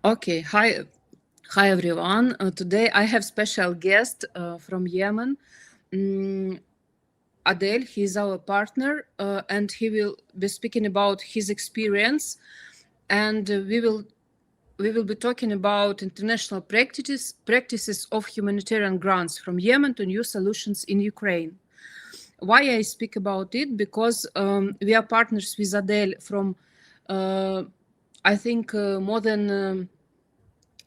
Okay, hi everyone. Today I have special guest from Yemen, Adel. He's our partner, and he will be speaking about his experience, and we will be talking about international practices of humanitarian grants from Yemen to new solutions in Ukraine. Why I speak about it? Because we are partners with Adel from I think more than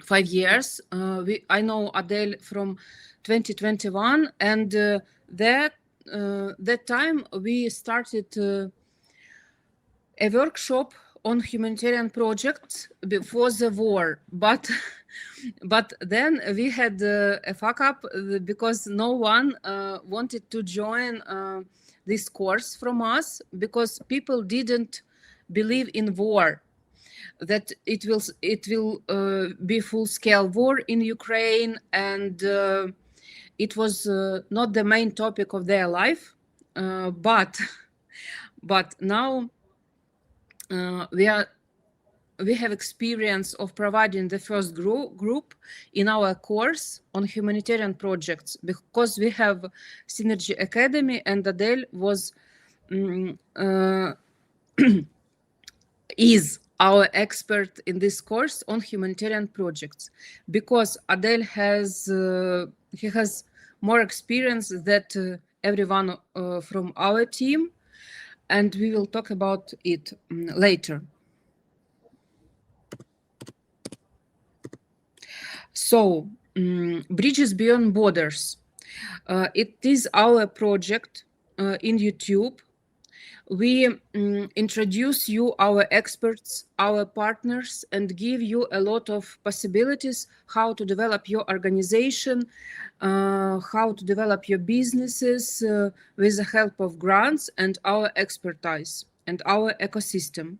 5 years. I know Adel from 2021, and that time we started a workshop on humanitarian projects before the war, but then we had a fuck up because no one wanted to join this course from us, because people didn't believe in war, that it will be full-scale war in Ukraine, and it was not the main topic of their life, but now we have experience of providing the first group in our course on humanitarian projects, because we have Synergy Academy, and Adel was is our expert in this course on humanitarian projects, because Adel has more experience than everyone from our team, and we will talk about it later. So, Bridges Beyond Borders. It is our project in YouTube. We introduce you, our experts, our partners, and give you a lot of possibilities how to develop your organization, how to develop your businesses with the help of grants and our expertise and our ecosystem.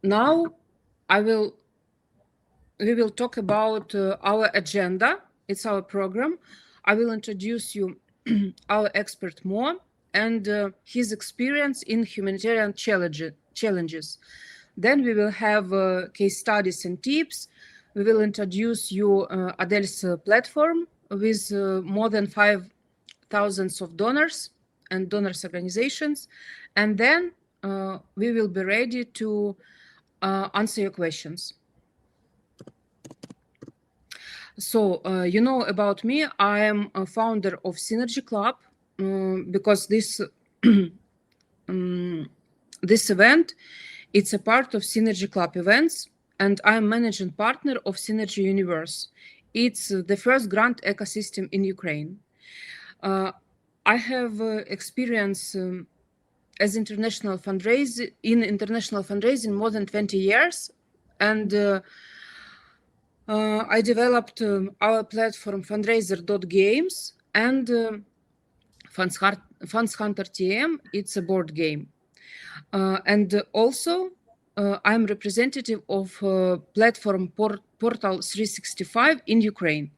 Now we will talk about our agenda. It's our program. I will introduce you our expert more and his experience in humanitarian challenges. Then we will have case studies and tips. We will introduce you Adel's platform with more than 5,000 of donors and donors organizations. And then we will be ready to answer your questions. So, you know about me, I am a founder of Synergy Club, because this this event, it's a part of Synergy Club events, and I'm managing partner of Synergy Universe. It's the first grant ecosystem in Ukraine. I have experience as international fundraising more than 20 years, and I developed our platform fundraiser.games and Funds Hunter TM. It's a board game. And also I'm representative of platform Portal 365 in Ukraine.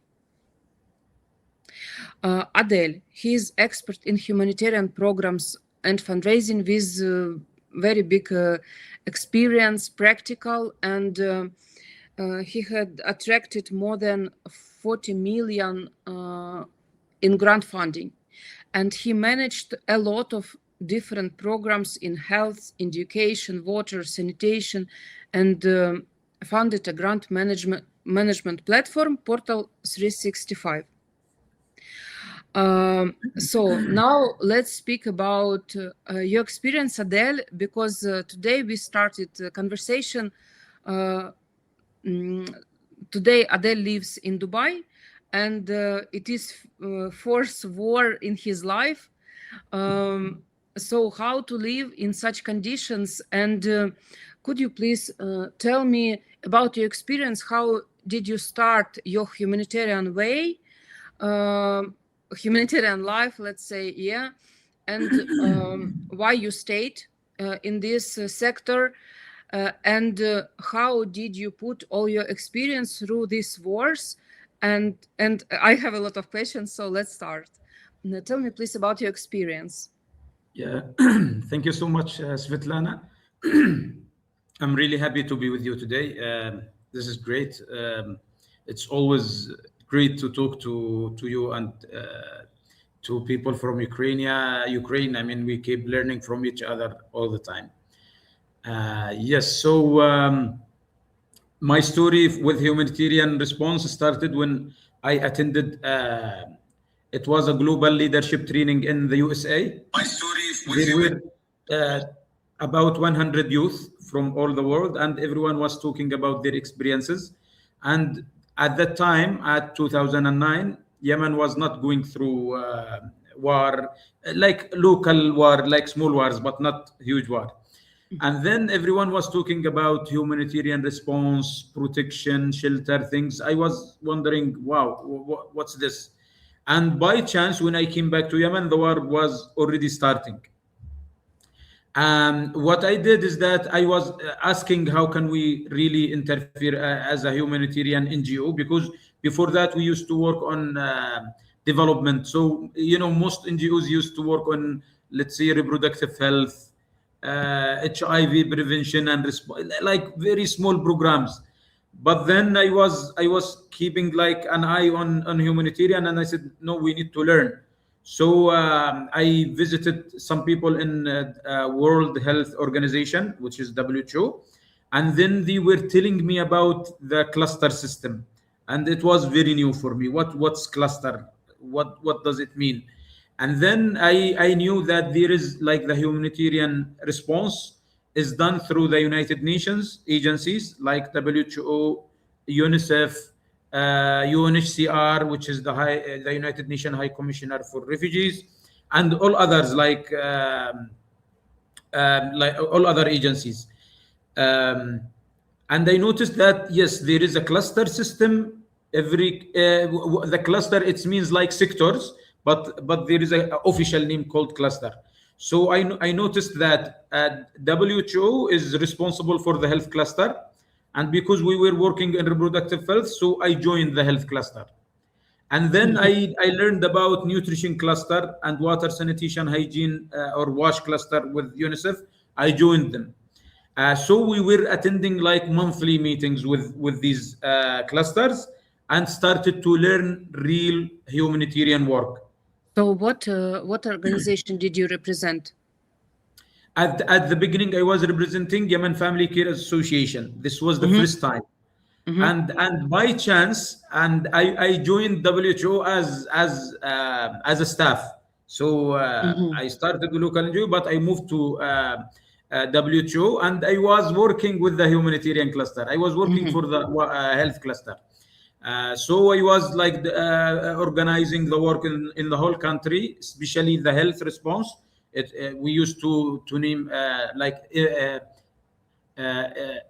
Adel, he is expert in humanitarian programs and fundraising with very big experience, practical, and he had attracted more than 40 million in grant funding, and he managed a lot of different programs in health, education, water, sanitation, and funded a grant management platform, Portal 365. So now let's speak about your experience, Adel, because today we started a conversation. Today Adel lives in Dubai, and it is fourth war in his life. So how to live in such conditions? And could you please tell me about your experience? How did you start your humanitarian way, humanitarian life, let's say, yeah, and why you stayed in this sector? And how did you put all your experience through these wars? And I have a lot of questions, so let's start. Now, tell me, please, about your experience. Yeah, thank you so much, Svetlana. I'm really happy to be with you today. This is great. It's always great to talk to you and to people from Ukraine. I mean, we keep learning from each other all the time. Yes, so my story with humanitarian response started when I attended, it was a global leadership training in the USA. My story with there were about 100 youth from all the world, and everyone was talking about their experiences. And at that time, at 2009, Yemen was not going through war, like local war, like small wars, but not huge war. And then everyone was talking about humanitarian response, protection, shelter, things. I was wondering, wow, what's this? And by chance, when I came back to Yemen, the war was already starting. What I did is that I was asking how can we really interfere as a humanitarian NGO, because before that we used to work on development. So, you know, most NGOs used to work on, let's say, reproductive health, HIV prevention and like very small programs. But then I was keeping like an eye on humanitarian, and I said, no, we need to learn. So I visited some people in World Health Organization, which is WHO, and then they were telling me about the cluster system, and it was very new for me. What's cluster? What does it mean? And then I knew that there is like the humanitarian response is done through the United Nations agencies like WHO, UNICEF, UNHCR, which is the United Nations High Commissioner for Refugees, and all others like all other agencies. And I noticed that yes, there is a cluster system. The cluster, it means like sectors, but there is an official name called cluster. So I noticed that WHO is responsible for the health cluster. And because we were working in reproductive health, so I joined the health cluster. And then I learned about nutrition cluster and water, sanitation, hygiene, or WASH cluster with UNICEF. I joined them. So we were attending like monthly meetings with these clusters and started to learn real humanitarian work. So what organization did you represent? At the beginning, I was representing Yemen Family Care Association. This was the first time. And by chance, and I joined WHO as a staff. So I started the local NGO, but I moved to WHO, and I was working with the humanitarian cluster. I was working for the health cluster. So I was like organizing the work in the whole country, especially the health response. We used to name like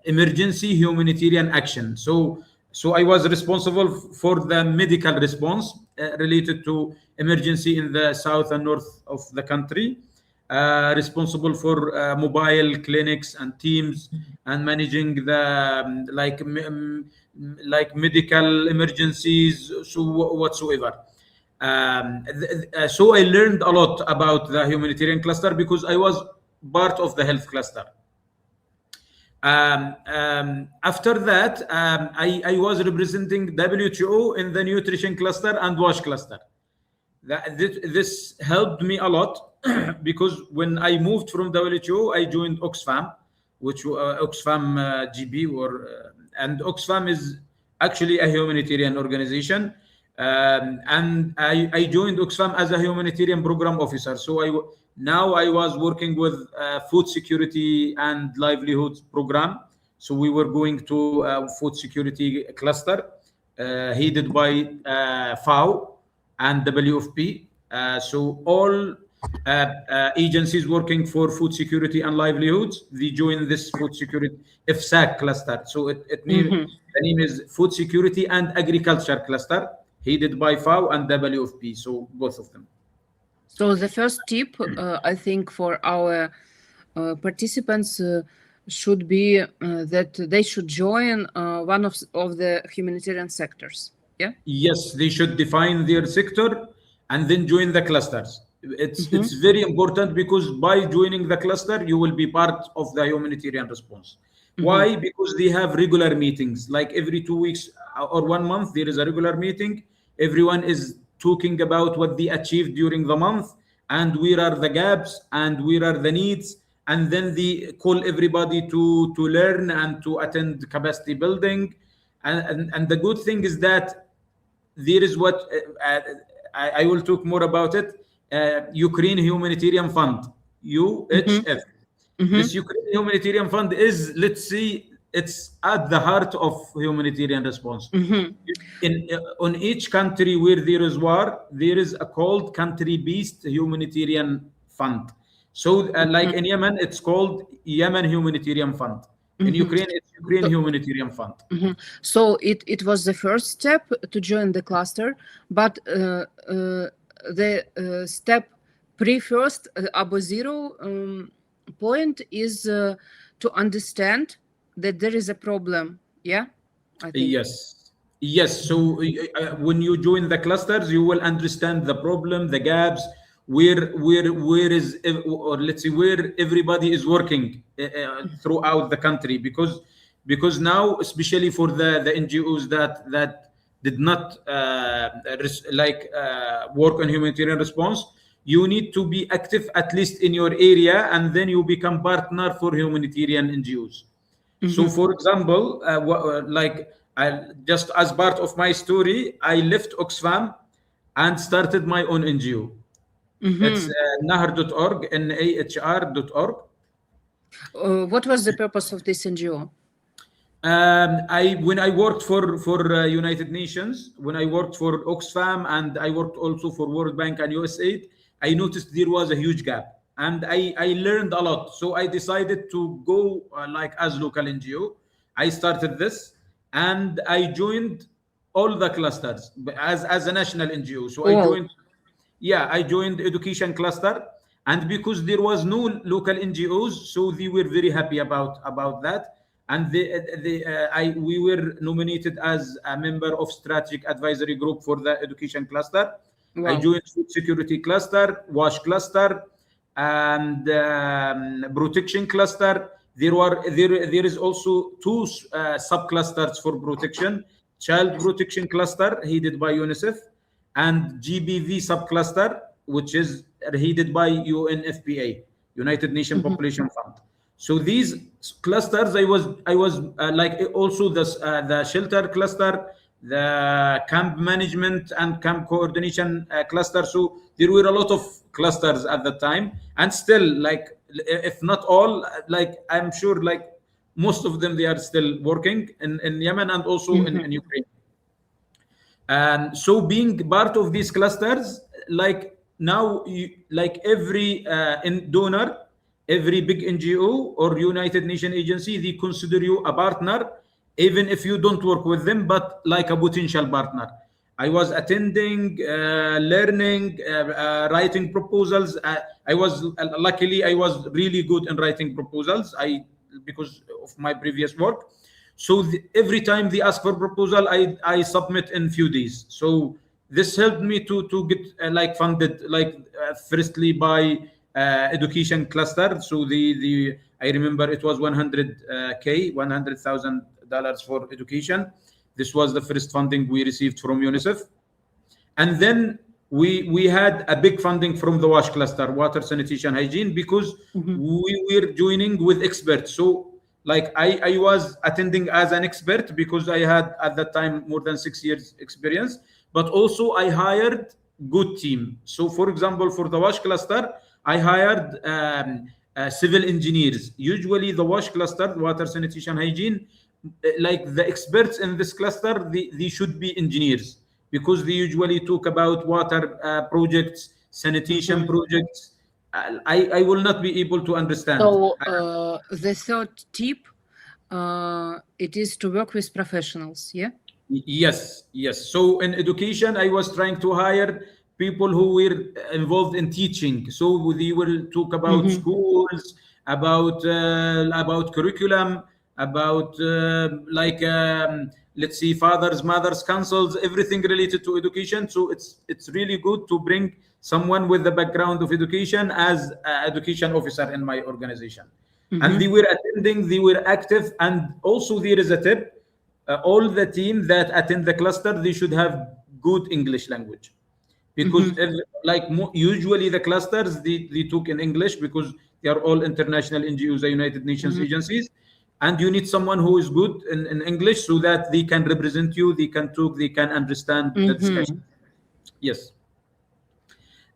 emergency humanitarian action. So I was responsible for the medical response related to emergency in the south and north of the country, responsible for mobile clinics and teams, and managing the like medical emergencies, so whatsoever. So I learned a lot about the humanitarian cluster because I was part of the health cluster. After that, I was representing WHO in the nutrition cluster and WASH cluster. This helped me a lot because when I moved from WHO, I joined Oxfam, which Oxfam GB, and Oxfam is actually a humanitarian organization. And I joined Oxfam as a humanitarian program officer. So now I was working with food security and livelihoods program. So we were going to food security cluster headed by FAO and WFP. So all agencies working for food security and livelihoods, they join this food security FSAC cluster. So the name is Food Security and Agriculture Cluster, headed by FAO and WFP, so both of them. So the first tip, I think, for our participants should be that they should join one of the humanitarian sectors, yeah? Yes, they should define their sector and then join the clusters. It's very important, because by joining the cluster, you will be part of the humanitarian response. Why? Because they have regular meetings, like every 2 weeks or 1 month, there is a regular meeting. Everyone is talking about what they achieved during the month, and where are the gaps, and where are the needs. And then they call everybody to learn and to attend capacity building. And the good thing is that there is what I will talk more about it. Ukraine Humanitarian Fund, UHF. This Ukraine Humanitarian Fund is, let's say, it's at the heart of humanitarian response. On each country where there is war, there is a called country-based humanitarian fund. So like in Yemen, it's called Yemen Humanitarian Fund. In Ukraine, it's Ukraine Humanitarian Fund. So it was the first step to join the cluster, but the step pre-first, abo zero point is to understand that there is a problem. Yeah, I think. Yes. So when you join the clusters, you will understand the problem, the gaps, where is, or let's say where everybody is working throughout the country, because now, especially for the NGOs that did not work on humanitarian response, you need to be active at least in your area, and then you become partner for humanitarian NGOs. So for example, just as part of my story, I left Oxfam and started my own NGO. It's nahr.org, nahr.org. What was the purpose of this NGO? When I worked for United Nations, when I worked for Oxfam, and I worked also for World Bank and USAID, I noticed there was a huge gap, and I learned a lot. So I decided to go as local NGO. I started this, and I joined all the clusters as a national NGO. So I joined education cluster, and because there was no local NGOs, so they were very happy about that. And we were nominated as a member of strategic advisory group for the education cluster. Wow. I joined food security cluster, wash cluster, and protection cluster. There is also 2 sub-clusters for protection: child protection cluster headed by UNICEF, and GBV sub-cluster, which is headed by UNFPA, United Nations Population Fund. So these clusters, I was also the shelter cluster, the camp management and camp coordination cluster. So there were a lot of clusters at the time, and still, if not all, I'm sure most of them, they are still working in Yemen and also in Ukraine. And so being part of these clusters, now, every donor, every big NGO or United Nations agency, they consider you a partner, even if you don't work with them, but like a potential partner. I was attending, learning, writing proposals. Luckily, I was really good in writing proposals, because of my previous work. So every time they ask for proposal, I submit in few days. So this helped me to get funded, firstly by education cluster. So I remember it was $100,000 for education. This was the first funding we received from UNICEF. And then we had a big funding from the WASH cluster, water, sanitation, hygiene, because we were joining with experts. So I was attending as an expert, because I had at that time more than 6 years experience, but also I hired good team. So for example, for the WASH cluster, I hired civil engineers. Usually the WASH cluster, water, sanitation, hygiene, the experts in this cluster, they should be engineers, because they usually talk about water projects, sanitation projects. I will not be able to understand. So the third tip, it is to work with professionals, yeah? Yes. So in education, I was trying to hire people who were involved in teaching. So they will talk about schools, about curriculum, about let's see, fathers, mothers, councils, everything related to education. So it's really good to bring someone with the background of education as an education officer in my organization. And they were attending, they were active, and also there is a tip: all the team that attend the cluster, they should have good English language, because usually the clusters they took in English because they are all international NGOs, the United Nations agencies, and you need someone who is good in English so that they can represent you, they can talk, they can understand the discussion. Yes.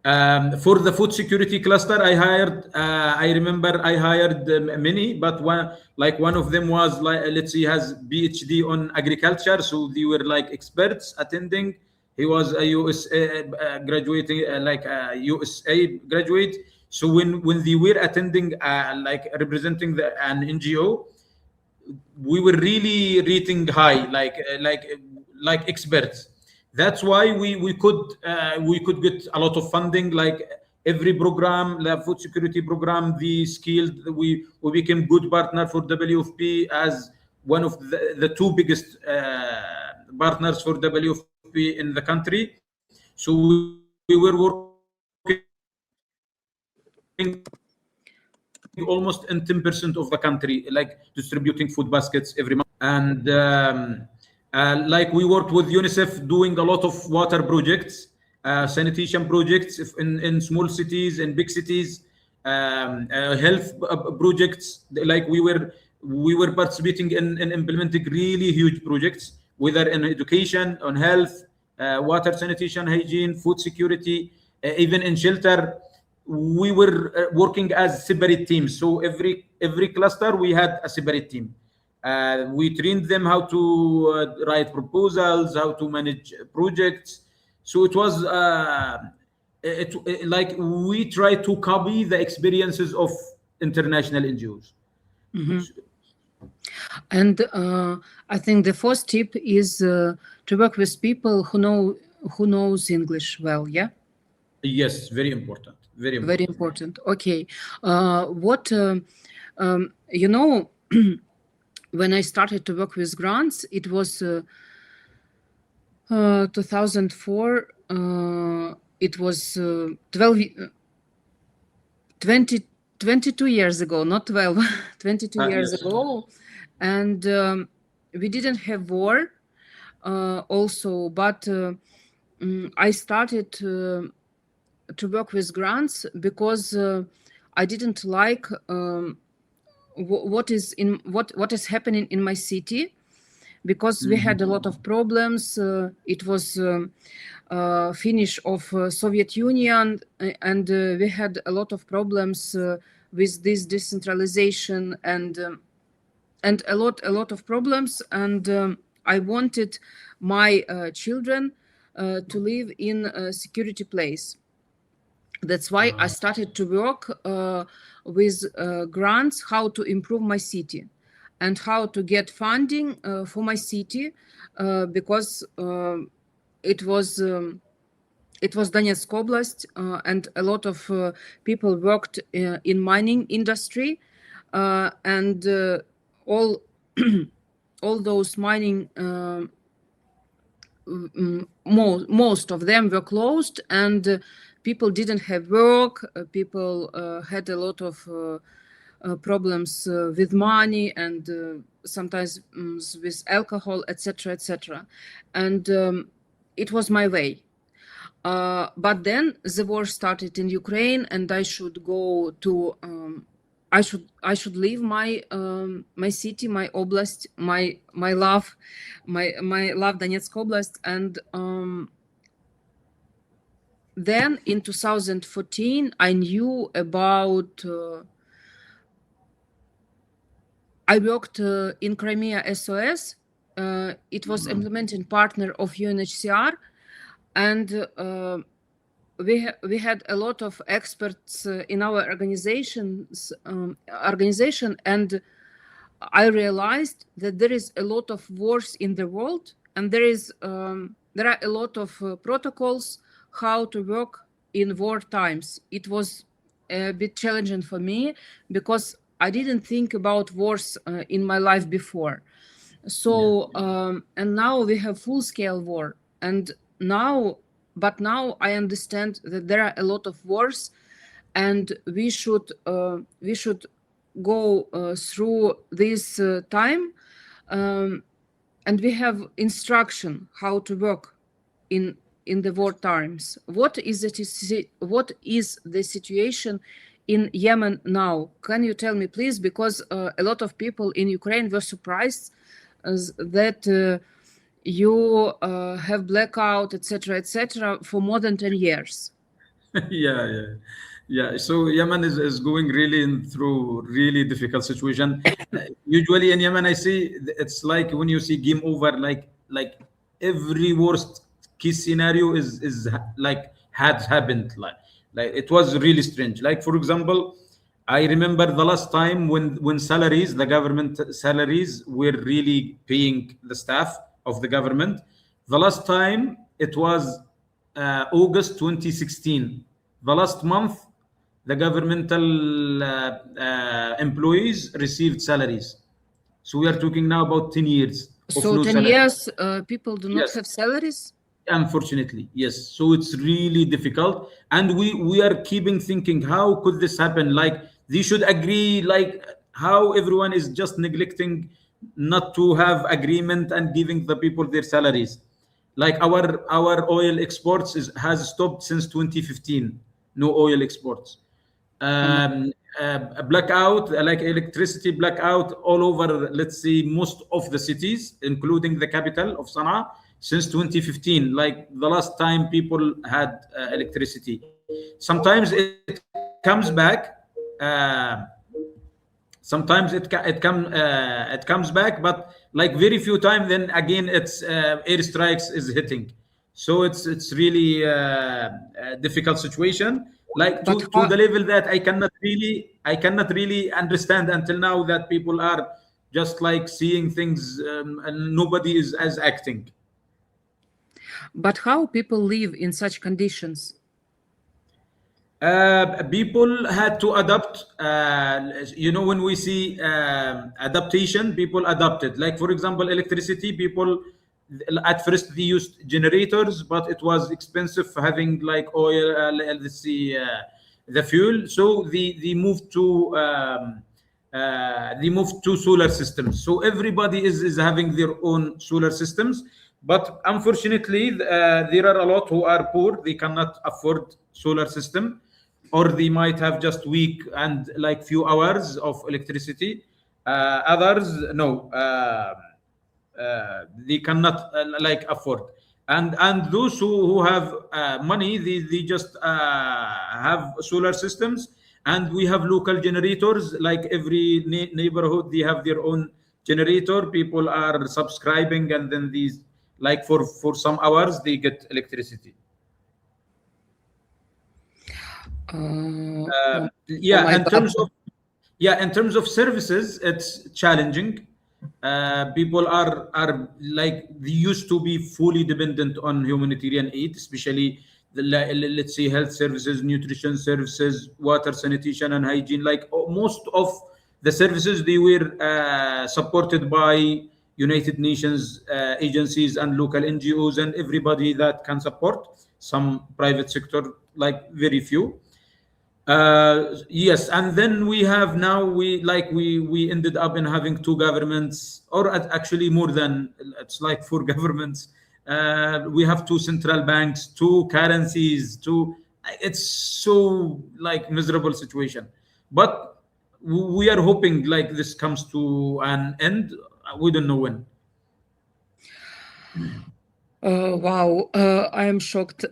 For the food security cluster, I remember I hired many, but one of them was, let's see, has PhD on agriculture, so they were like experts attending. He was a graduating, like a USA graduate. So when they were attending, like representing an NGO, we were really rating high, like experts. That's why we could get a lot of funding. Like every program, the food security program, the skilled, we became good partner for WFP as one of the two biggest partners for WFP in the country. So we were working almost in 10% of the country, like distributing food baskets every month. And like we worked with UNICEF doing a lot of water projects, sanitation projects in small cities and big cities, health projects. Like we were participating in implementing really huge projects, whether in education, on health, water, sanitation, hygiene, food security, even in shelter. We were working as separate teams. So every cluster we had a separate team. We trained them how to write proposals, how to manage projects. So it was like we try to copy the experiences of international NGOs. And I think the first tip is to work with people who knows English well. Yeah. Yes, very important. Very important. Very important. Okay. What you know. When I started to work with grants, it was 2004. It was 22 years ago, not 12, 22 years ago. And we didn't have war also, but I started to work with grants because I didn't like what is happening in my city, because we had a lot of problems. It was finish of Soviet Union, and we had a lot of problems with this decentralization and a lot of problems. And I wanted my children to live in a security place. That's why I started to work with grants, how to improve my city and how to get funding for my city, because it was Donetsk Oblast, and a lot of people worked in mining industry, and all those mining, most of them were closed, and people didn't have work. People had a lot of problems with money and sometimes with alcohol, etc., etc. And it was my way. But then the war started in Ukraine, and I should go to. I should leave my my city, my oblast, my love Donetsk Oblast, and then in 2014 I knew about. I worked in Crimea SOS. It was implementing partner of UNHCR, and we had a lot of experts in our organization, and I realized that there is a lot of wars in the world, and there are a lot of protocols how to work in war times. It was a bit challenging for me because I didn't think about wars in my life before. So and now we have full-scale war, and now I understand that there are a lot of wars, and we should go through this time, and we have instruction how to work in the war times. What is the situation in Yemen now? Can you tell me, please? Because a lot of people in Ukraine were surprised that you have blackout, etc., for more than 10 years. Yeah. So Yemen is going really through really difficult situation. Usually in Yemen, I see it's like when you see game over, like every worst case scenario is like had happened. Like it was really strange. Like for example, I remember the last time when salaries, the government salaries, were really paying the staff of the government. The last time it was August 2016. The last month, the governmental employees received salaries. So we are talking now about 10 years. So 10 years, people do not have salaries? Unfortunately, yes. So it's really difficult. And we are keeping thinking, how could this happen? Like they should agree, like how everyone is just neglecting not to have agreement and giving the people their salaries. Like our oil exports has stopped since 2015. No oil exports. Blackout, like electricity blackout all over, let's say, most of the cities, including the capital of Sana'a, since 2015, like the last time people had electricity. Sometimes it comes back. Sometimes it comes back, but like very few times. Then again, it's airstrikes is hitting. So it's really a difficult situation. Like to the level that I cannot really understand until now that people are just like seeing things and nobody is as acting. But how people live in such conditions? People had to adapt. When we see adaptation, people adapted. Like for example, electricity. People at first they used generators, but it was expensive having like oil. Let's see, the fuel. So they moved to solar systems. So everybody is having their own solar systems. But unfortunately, there are a lot who are poor. They cannot afford solar system, or they might have just weak and like few hours of electricity. Others, no, they cannot like afford. And those who have money, they just have solar systems. And we have local generators. Like every neighborhood, they have their own generator. People are subscribing, and then these, like for some hours they get electricity. In terms of services, it's challenging. People are like they used to be fully dependent on humanitarian aid, especially let's say health services, nutrition services, water, sanitation, and hygiene. Like most of the services, they were supported by United Nations agencies and local NGOs and everybody that can support. Some private sector, like very few. Yes, and then we have now we ended up in having two governments, or actually more than, it's like 4 governments. We have 2 central banks, 2 currencies, it's so like miserable situation. But we are hoping like this comes to an end. We don't know when. Wow, I am shocked.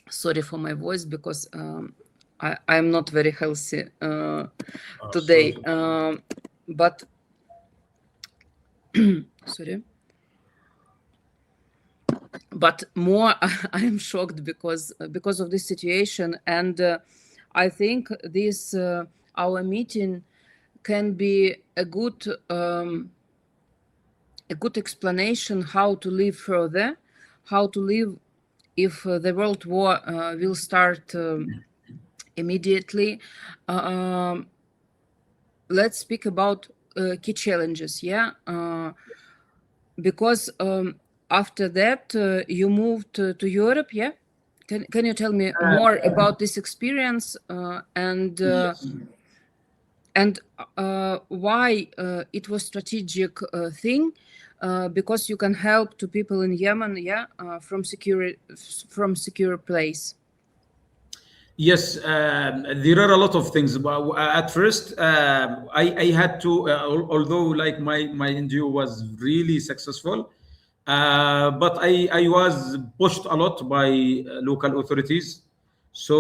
Sorry for my voice, because I am not very healthy today. But sorry. But more, I am shocked because of this situation, and I think this our meeting can be a good explanation how to live further, how to live if the world war will start immediately. Let's speak about key challenges, yeah? Because after that, you moved to Europe, yeah? Can you tell me more about this experience and why it was strategic thing? Because you can help to people in Yemen, yeah, from secure place. Yes, there are a lot of things. At first, I had to, although like my NGO was really successful, but I was pushed a lot by local authorities. So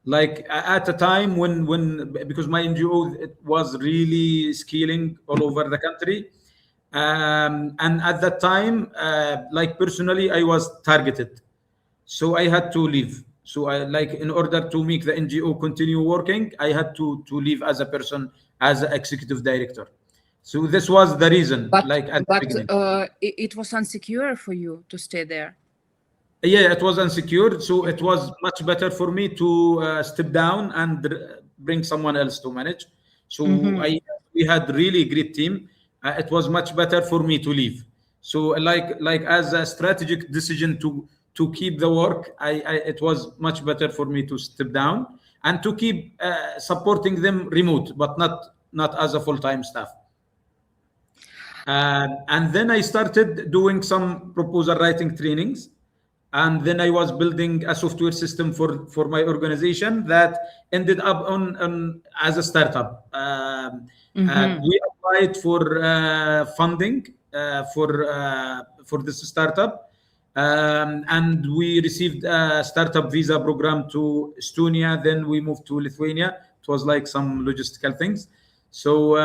like at a time when because my NGO, it was really scaling all over the country, and at that time, like personally, I was targeted, so I had to leave. So I, like, in order to make the NGO continue working, I had to leave as a person, as an executive director. So this was the reason. But like at the beginning. It was unsecure for you to stay there. Yeah, it was unsecured, so it was much better for me to step down and bring someone else to manage. So we had really great team. It was much better for me to leave. So like as a strategic decision to keep the work, it was much better for me to step down and to keep supporting them remote, but not as a full-time staff. And then I started doing some proposal writing trainings, and then I was building a software system for my organization that ended up on as a startup. We applied for funding for this startup. And we received a startup visa program to Estonia. Then we moved to Lithuania. It was like some logistical things. So,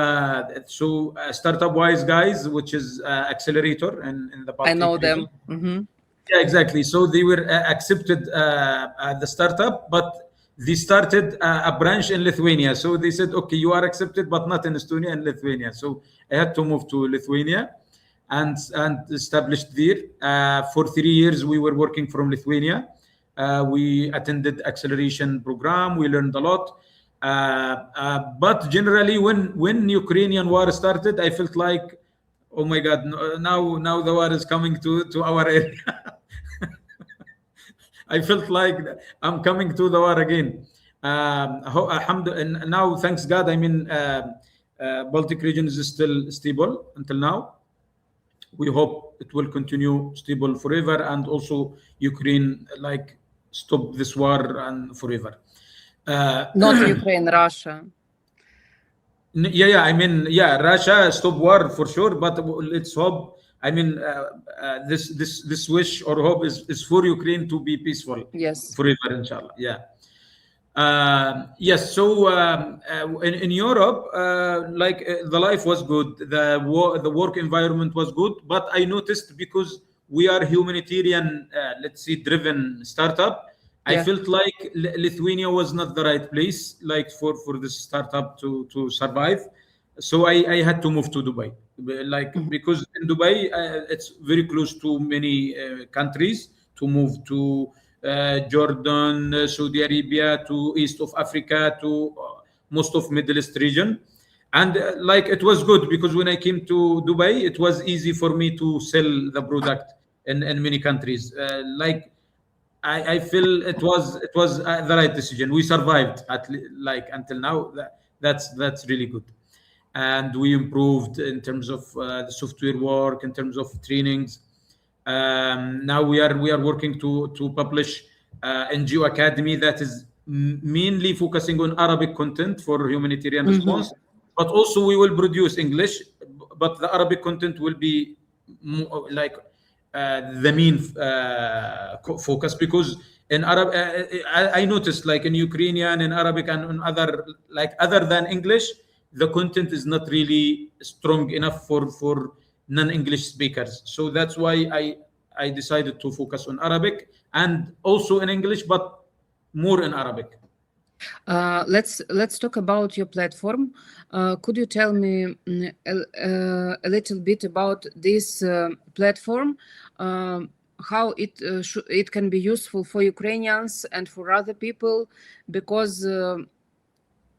Startup Wise guys, which is accelerator in the I know them. Mm-hmm. Yeah, exactly. So they were accepted at the startup, but they started a branch in Lithuania. So they said, okay, you are accepted, but not in Estonia and Lithuania. So I had to move to Lithuania and established there. For 3 years, we were working from Lithuania. We attended acceleration program. We learned a lot. But generally, when Ukrainian war started, I felt like, oh my God, now the war is coming to our area. I felt like I'm coming to the war again. And now, thanks God, I mean, Baltic region is still stable until now. We hope it will continue stable forever, and also Ukraine like stop this war and forever. Not Ukraine, Russia. Yeah. I mean, yeah, Russia stop war for sure, but let's hope. I mean, this wish or hope is for Ukraine to be peaceful. Yes. Forever, inshallah. Yeah. Yes. So in Europe, the life was good. The work environment was good. But I noticed, because we are humanitarian, let's say, driven startup, I felt like Lithuania was not the right place, like for this startup to survive. So I had to move to Dubai, because in Dubai it's very close to many countries. To move to Jordan, Saudi Arabia, to east of Africa, to most of Middle East region. And it was good, because when I came to Dubai, it was easy for me to sell the product in many countries. I feel it was the right decision. We survived until now. That's really good. And we improved in terms of the software work, in terms of trainings. Now we are working to publish NGO Academy that is mainly focusing on Arabic content for humanitarian response, but also we will produce English, but the Arabic content will be more the main focus, because in Arab I noticed, like in Ukrainian and Arabic and on other than English, the content is not really strong enough for non-English speakers. So that's why I decided to focus on Arabic and also in English, but more in Arabic. Let's talk about your platform. Could you tell me a little bit about this platform? How it can be useful for Ukrainians and for other people? Because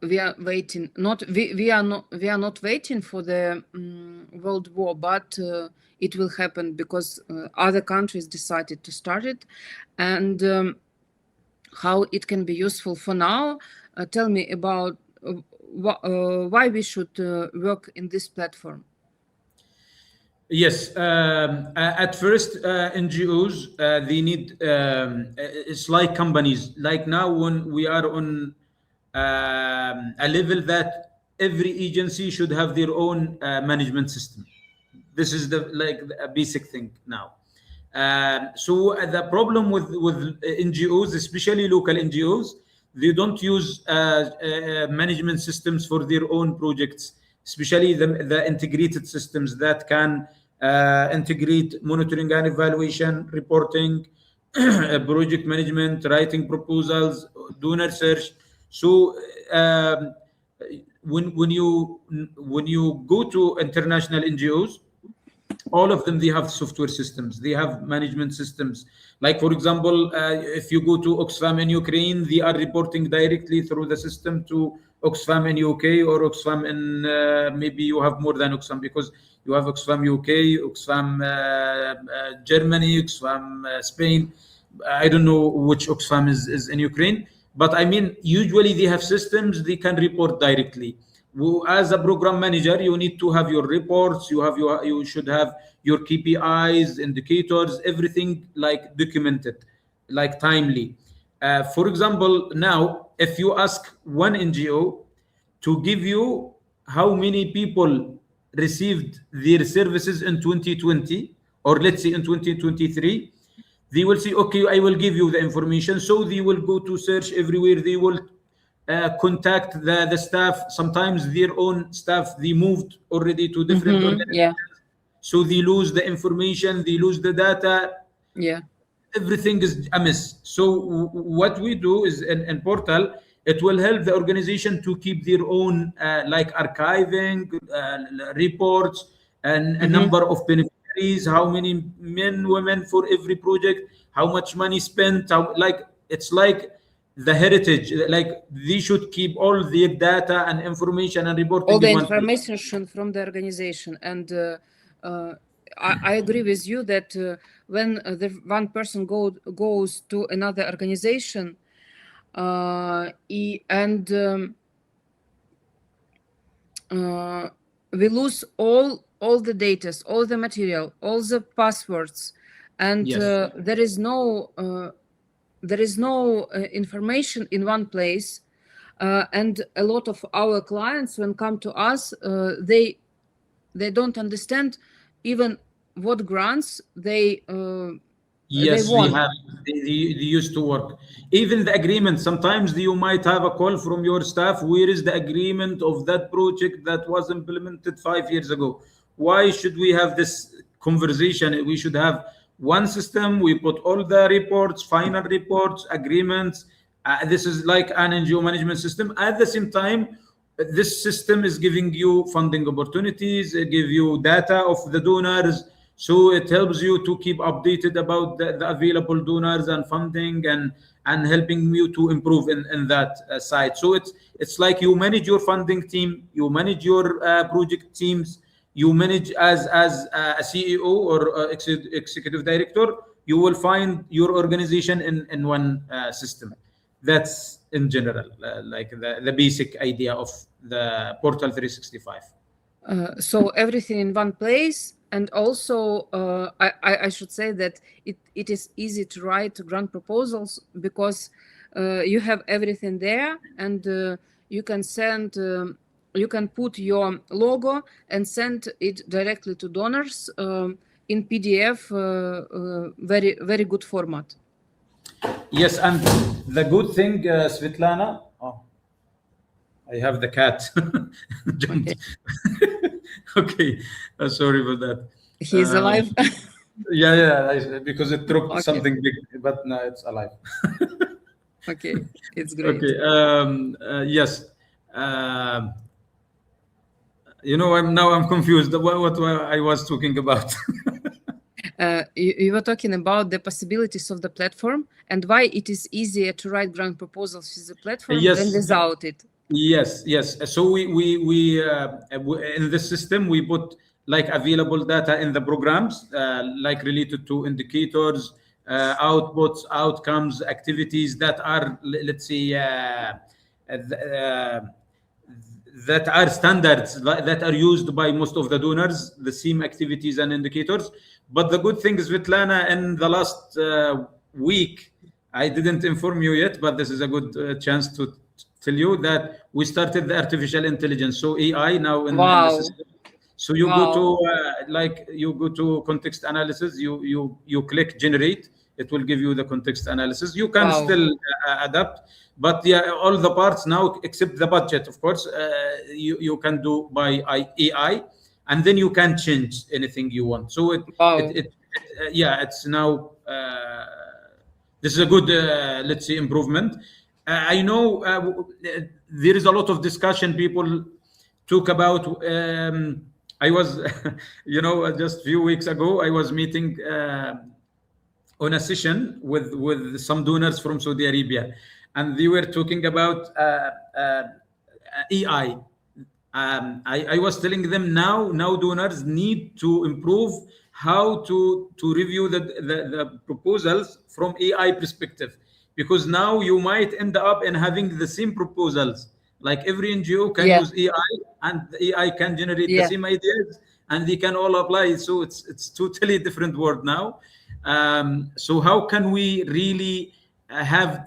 we are waiting. We are not waiting for the world war, but it will happen because other countries decided to start it, and how it can be useful for now. Tell me about why we should work in this platform. Yes, at first, NGOs, they need, it's like companies. Like now when we are on a level that every agency should have their own management system. This is a basic thing now. So the problem with NGOs, especially local NGOs, they don't use management systems for their own projects, especially the integrated systems that can integrate monitoring and evaluation, reporting, project management, writing proposals, donor search. So when you go to international NGOs, all of them, they have software systems, they have management systems. Like, for example, if you go to Oxfam in Ukraine, they are reporting directly through the system to Oxfam in UK or Oxfam in maybe you have more than Oxfam, because you have Oxfam UK, Oxfam Germany, Oxfam Spain. I don't know which Oxfam is in Ukraine, but I mean, usually they have systems they can report directly. As a program manager, you need to have your reports, you should have your KPIs, indicators, everything like documented, like timely. For example, now if you ask one NGO to give you how many people received their services in 2020, or let's say in 2023, they will say, okay, I will give you the information. So they will go to search everywhere. They will contact the staff. Sometimes their own staff, they moved already to different organizations. Yeah. So they lose the information, they lose the data. Yeah. Everything is amiss. So what we do is in Portal, it will help the organization to keep their own like archiving, reports, and a number of beneficiaries, how many men, women for every project, how much money spent, it's like the heritage, like they should keep all their data and information and reporting. All the information from the organization. And I agree with you that when the one person goes to another organization, we lose all the data, all the material, all the passwords, and Yes. there is no information in one place, and a lot of our clients, when come to us, they don't understand even what grants they Yes, want. they used to work. Even the agreement, sometimes you might have a call from your staff, where is the agreement of that project that was implemented 5 years ago? Why should we have this conversation? We should have one system. We put all the reports, final reports, agreements. This is like an NGO management system. At the same time, this system is giving you funding opportunities, give you data of the donors. So it helps you to keep updated about the available donors and funding, and helping you to improve in that side. So it's like you manage your funding team, you manage your project teams, you manage as a CEO or executive director. You will find your organization in one system. That's in general like the basic idea of the Portal 365. So everything in one place. And also, I should say that it is easy to write grant proposals, because you have everything there, and you can send, you can put your logo and send it directly to donors in PDF, very good format. Yes, and the good thing, Svetlana, I have the cat. Okay. Okay, sorry about that. He's alive. Yeah, because it dropped Okay. something big, but now it's alive. Okay, it's great. Okay, yes. I'm confused. What I was talking about. You were talking about the possibilities of the platform and why it is easier to write grant proposals with the platform Yes. than without it. Yes, yes. So we in the system we put like available data in the programs, like related to indicators, outputs, outcomes, activities that are, let's say, that are standards that are used by most of the donors, the same activities and indicators. But the good thing is, Svetlana, in the last week, I didn't inform you yet, but this is a good chance to tell you that we started the artificial intelligence, so AI now in the system. So you go to you go to context analysis, you click generate, it will give you the context analysis. You can still adapt, but yeah, all the parts now except the budget, of course, you can do by AI, and then you can change anything you want. So it's now this is a good let's say improvement. I know there is a lot of discussion. People talk about. I was, just a few weeks ago, I was meeting on a session with some donors from Saudi Arabia, and they were talking about AI. I was telling them now donors need to improve how to review the proposals from AI perspective, because now you might end up in having the same proposals. Like every NGO can use AI, and the AI can generate the same ideas, and they can all apply. So it's totally different world now. So how can we really have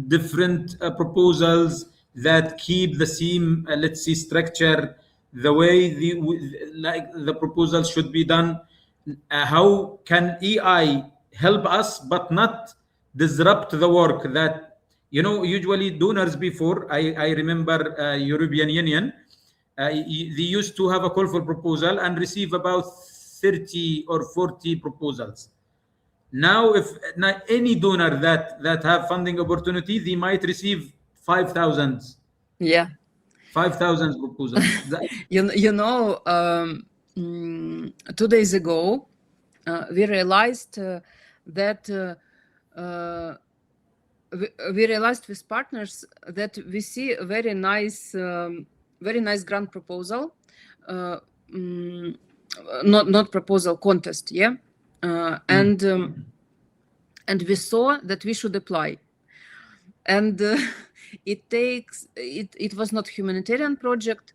different proposals that keep the same, let's say, structure, the way the proposals should be done? How can AI help us but not disrupt the work that, usually donors before, I remember European Union, they used to have a call for proposal and receive about 30 or 40 proposals. Now, if not any donor that have funding opportunity, they might receive 5,000. 5,000 proposals. 2 days ago, we realized that we realized with partners that we see a very nice grant proposal, not proposal, contest, and we saw that we should apply, and it was not humanitarian project,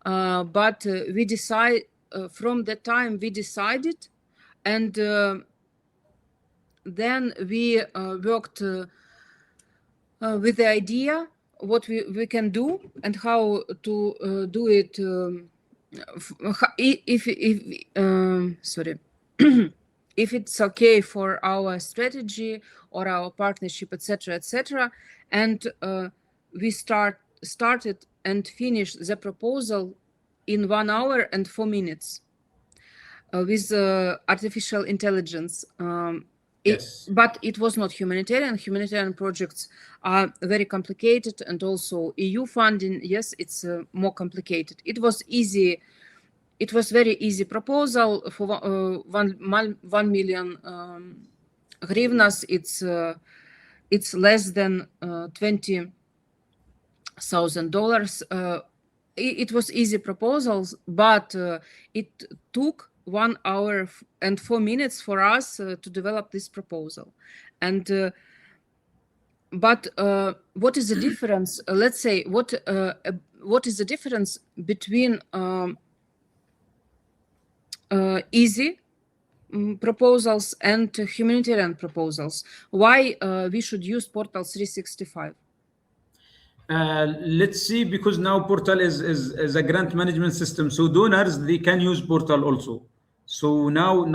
but we decide from that time we decided, and then we worked with the idea what we can do and how to do it. If it's okay for our strategy or our partnership, etc., and we started and finished the proposal in 1 hour and 4 minutes with artificial intelligence. But it was not humanitarian. Humanitarian projects are very complicated, and also EU funding, yes, it's more complicated. It was easy. It was very easy proposal for 1 million hryvnias. It's less than $20,000. It was easy proposals, but it took 1 hour and 4 minutes for us to develop this proposal. And but what is the difference? Let's say what is the difference between easy proposals and humanitarian proposals? Why we should use Portal 365? Let's see, because now Portal is a grant management system, so donors, they can use Portal also. So now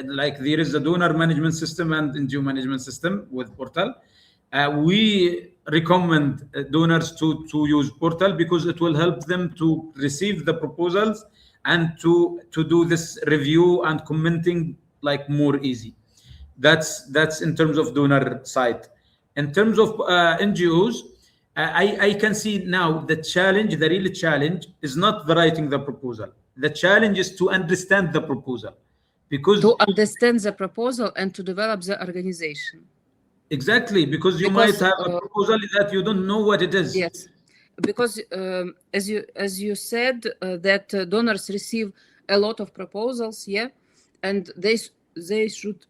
like there is a donor management system and NGO management system with Portal. We recommend donors to use Portal because it will help them to receive the proposals and to do this review and commenting like more easy. That's in terms of donor side. In terms of NGOs, I can see now the real challenge is not the writing the proposal. The challenge is to understand the proposal, because to understand the proposal and to develop the organization. Exactly, because you Because, might have a proposal that you don't know what it is. yes, because as you said, that donors receive a lot of proposals, yeah, and they should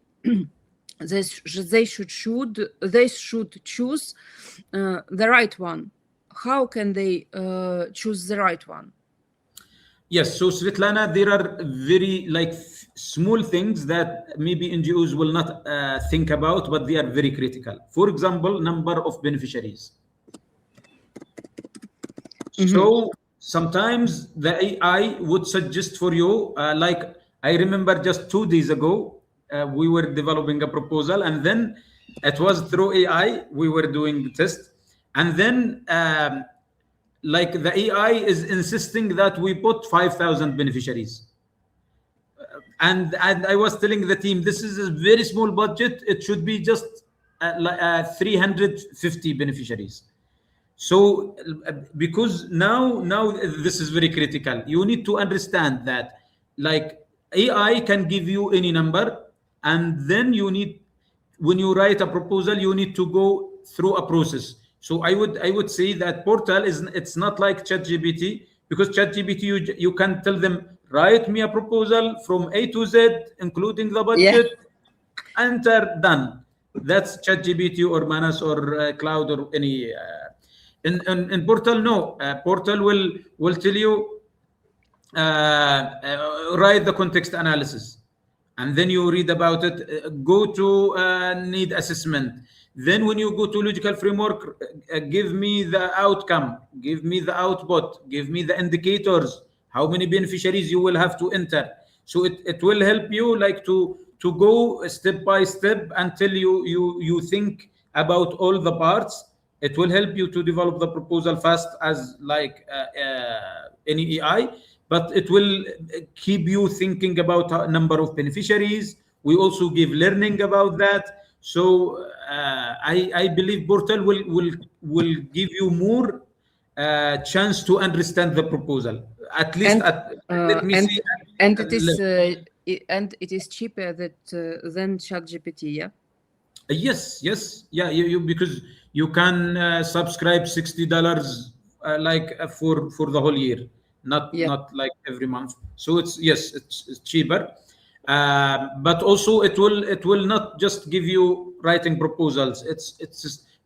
they should choose the right one. How can they choose the right one? Yes, so Svetlana, there are very small things that maybe NGOs will not think about, but they are very critical. For example, number of beneficiaries. So sometimes the AI would suggest for you, like I remember just 2 days ago, we were developing a proposal, and then it was through AI, we were doing the test, and then like the AI is insisting that we put 5,000 beneficiaries. And I was telling the team, this is a very small budget. It should be just 350 beneficiaries. So because now this is very critical. You need to understand that like AI can give you any number, and then you need, when you write a proposal, you need to go through a process. So I would say that portal it's not like ChatGPT, because ChatGPT you can tell them, write me a proposal from A to Z, including the budget, enter, done. That's ChatGPT or Manas or Cloud or any. In Portal, no. Portal will tell you, write the context analysis, and then you read about it. Go to need assessment. Then when you go to logical framework, give me the outcome, give me the output, give me the indicators, how many beneficiaries you will have to enter. So it will help you like to go step by step until you think about all the parts. It will help you to develop the proposal fast as like any AI, but it will keep you thinking about a number of beneficiaries. We also give learning about that. So I believe Portal will give you more chance to understand the proposal. At least let me see. And it is cheaper than ChatGPT, yeah. Yes, yeah. You because you can subscribe $60 for the whole year, not like every month. So it's cheaper. But also it will not just give you writing proposals.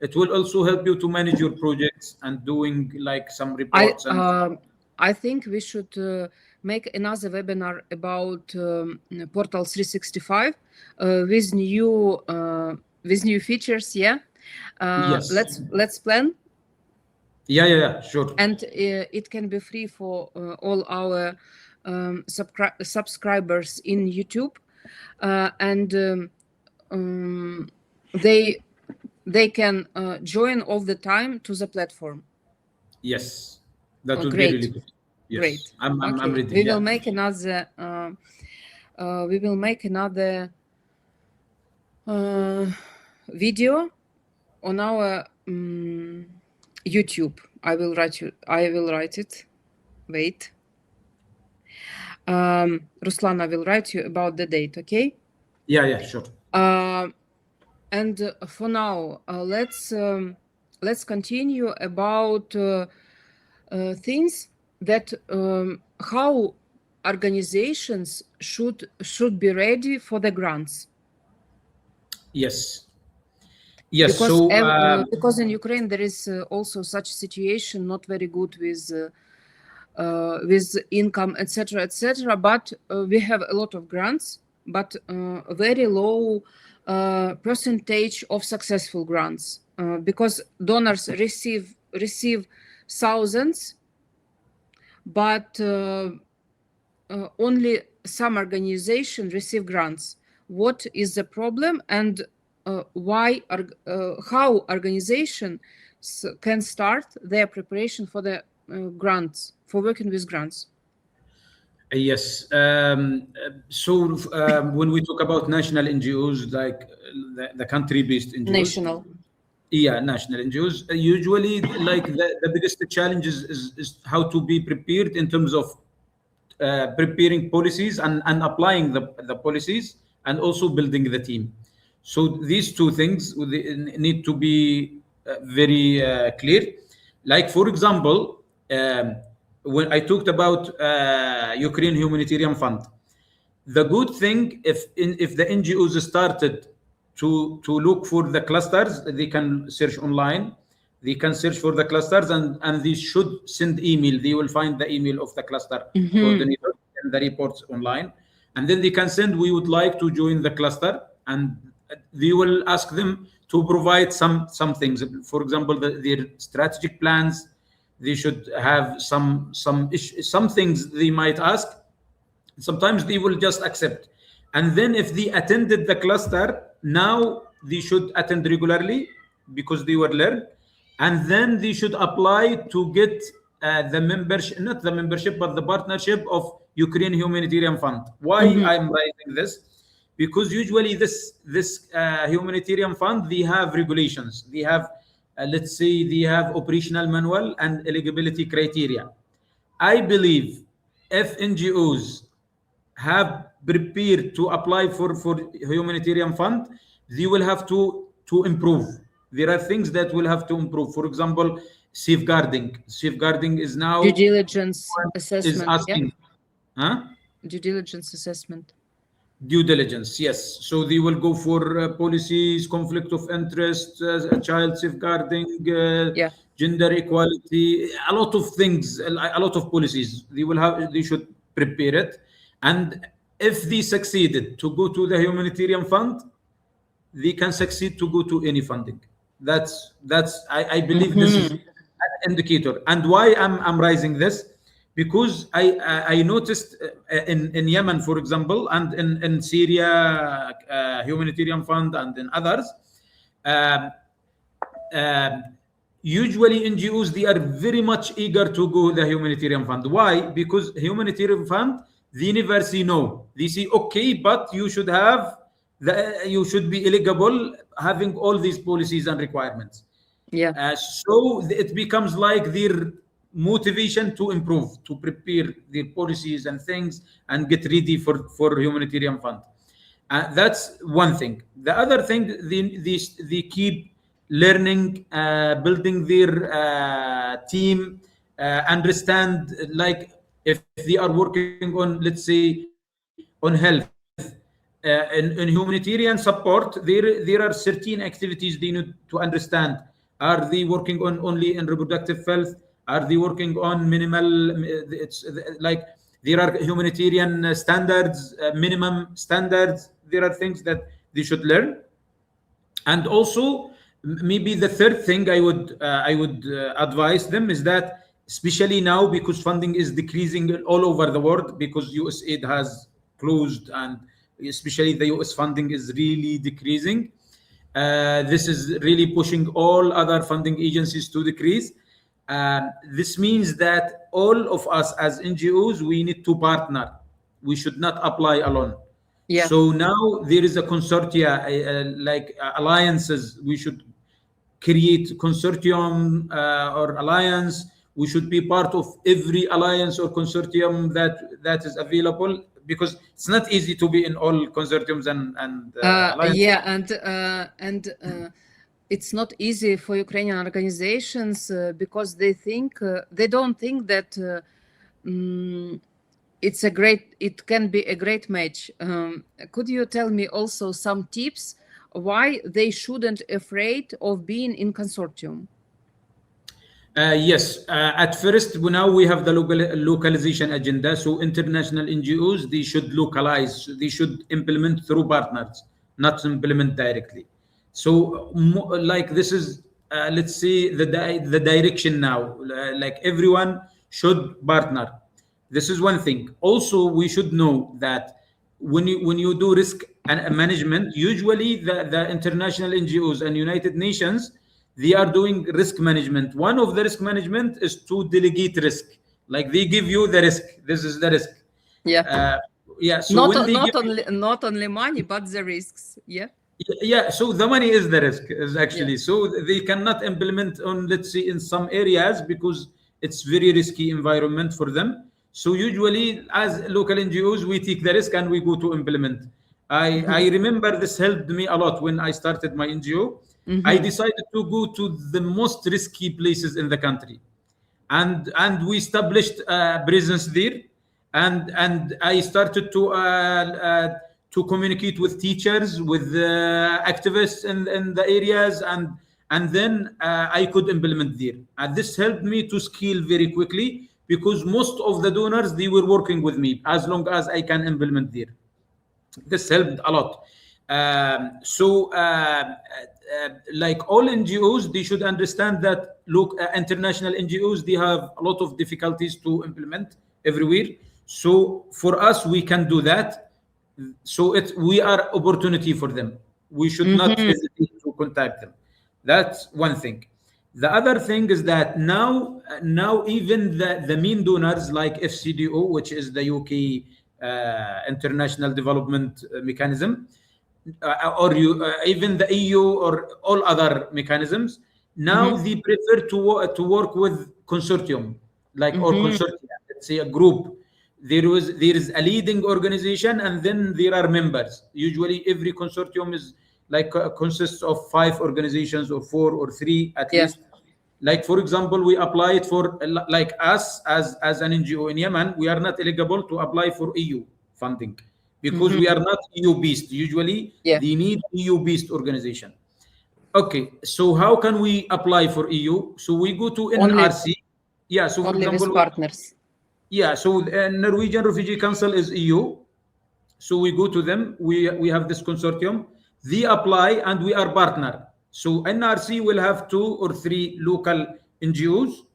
It will also help you to manage your projects and doing like some reports. I think we should make another webinar about Portal 365 with new features. Yeah. Yes. Let's plan. Yeah, sure. And it can be free for all our subscribers in YouTube, and they can join all the time to the platform. Yes, that would great. be really good. Yes. Great. I'm ready. We will make another. Video on our YouTube. I will write it. Wait. Ruslana will write you about the date, okay? Yeah, sure. And for now, let's continue about things that how organizations should be ready for the grants. Yes. Because in Ukraine there is also such situation, not very good with income, etc. But we have a lot of grants, but very low percentage of successful grants, because donors receive thousands, but only some organizations receive grants. What is the problem, and why? How organizations can start their preparation for the grants, for working with grants? Yes. So when we talk about national NGOs, like the country-based NGOs, national NGOs, usually like the biggest challenge is how to be prepared in terms of preparing policies and applying the policies, and also building the team. So these two things need to be very clear. Like, for example, when I talked about Ukraine Humanitarian Fund, the good thing, if the NGOs started to look for the clusters, they can search online. They can search for the clusters, and they should send email. They will find the email of the cluster coordinator and the reports online. And then they can send, we would like to join the cluster, and they will ask them to provide some things. For example, their strategic plans. They should have some things they might ask. Sometimes they will just accept. And then if they attended the cluster, now they should attend regularly because they were learned. And then they should apply to get the membership, not the membership, but the partnership of Ukraine Humanitarian Fund. Why I'm writing this? Because usually this humanitarian fund, they have regulations. They have, let's say, they have operational manual and eligibility criteria. I believe if NGOs have prepared to apply for humanitarian fund, they will have to improve. There are things that will have to improve. For example, safeguarding. Safeguarding is now due diligence assessment. Is asking, Due diligence assessment. Due diligence, yes. So they will go for policies, conflict of interest, child safeguarding, gender equality, a lot of things, a lot of policies. They should prepare it. And if they succeeded to go to the humanitarian fund, they can succeed to go to any funding. I believe this is an indicator. And why I'm raising this? Because I noticed in Yemen, for example, and in Syria, humanitarian fund, and in others, usually NGOs, they are very much eager to go the humanitarian fund. Why? Because humanitarian fund, they never say no. They say, okay, but you should have you should be eligible, having all these policies and requirements. So it becomes like their motivation to improve, to prepare their policies and things, and get ready for humanitarian fund. That's one thing. The other thing, they keep learning, building their team, understand, like if they are working on, let's say, on health, in humanitarian support, there are certain activities they need to understand. Are they working on only in reproductive health? Are they working on minimal? It's like there are humanitarian standards, minimum standards. There are things that they should learn. And also, maybe the third thing I would advise them is that, especially now, because funding is decreasing all over the world, because USAID has closed, and especially the US funding is really decreasing. This is really pushing all other funding agencies to decrease. This means that all of us as NGOs, we need to partner. We should not apply alone. So now there is a consortia, like alliances. We should create consortium or alliance. We should be part of every alliance or consortium that is available, because it's not easy to be in all consortiums and alliances. And it's not easy for Ukrainian organizations because they don't think that it can be a great match. Could you tell me also some tips why they shouldn't afraid of being in consortium? Yes. At first, now we have the localization agenda. So international NGOs, they should localize. They should implement through partners, not implement directly. So, like, this is, let's say, the direction now. Like, everyone should partner. This is one thing. Also, we should know that when you do risk management, usually the international NGOs and United Nations, they are doing risk management. One of the risk management is to delegate risk. Like, they give you the risk. This is the risk. So not only money, but the risks. So the money is the risk, is actually. So they cannot implement on, let's say, in some areas, because it's very risky environment for them. So usually, as local NGOs, we take the risk and we go to implement. I remember this helped me a lot when I started my NGO. I decided to go to the most risky places in the country, and we established a presence there, and I started to communicate with teachers, with activists in the areas, and then I could implement there. And this helped me to scale very quickly, because most of the donors, they were working with me as long as I can implement there. This helped a lot. Like all NGOs, they should understand that, look, international NGOs, they have a lot of difficulties to implement everywhere. So for us, we can do that. So we are opportunity for them. We should not hesitate to contact them. That's one thing. The other thing is that now even the main donors like FCDO, which is the UK International Development Mechanism, or even the EU or all other mechanisms, now they prefer to work with consortium, like or consortia. Let's say a group. There is a leading organization, and then there are members. Usually, every consortium is like consists of 5 organizations, or 4 or 3 at least. Like, for example, we applied for, like us as an NGO in Yemen, we are not eligible to apply for EU funding, because we are not EU-based. Usually, they need EU-based organization. Okay, so how can we apply for EU? So we go to NRC. So for example, with partners. So Norwegian Refugee Council is EU. So we go to them. We have this consortium. They apply, and we are partner. So NRC will have 2 or 3 local NGOs,